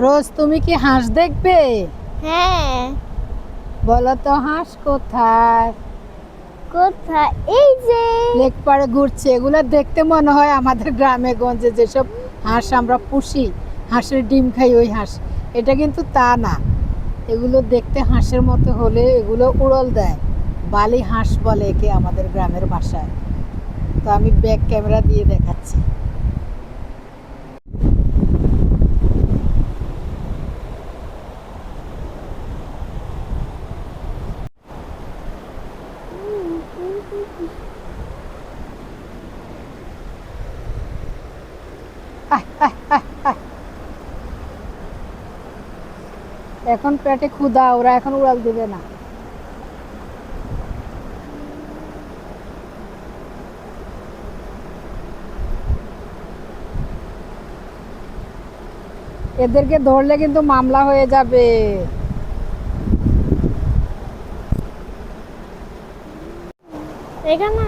রোজ তুমি কি হাঁস দেখবে? হ্যাঁ। বলো তো হাঁস কোথায়? কোথায়? এই যে লেক পাড়ে ঘুরছে। এগুলো দেখতে মনে হয় আমাদের গ্রামে গঞ্জে যেসব হাঁস আমরা পুষি, হাঁসের ডিম খাই ওই হাঁস। এটা কিন্তু তা না। এগুলো দেখতে হাঁসের মতো হলে এগুলো উড়ল দেয়। বালি হাঁস বলে একে আমাদের গ্রামের ভাষায়। তো আমি ব্যাক ক্যামেরা দিয়ে দেখাচ্ছি। এখন পেটে ক্ষুধা, ওরা এখন উড়াল দিবে না। এদেরকে ধরলে কিন্তু মামলা হয়ে যাবে। এখানে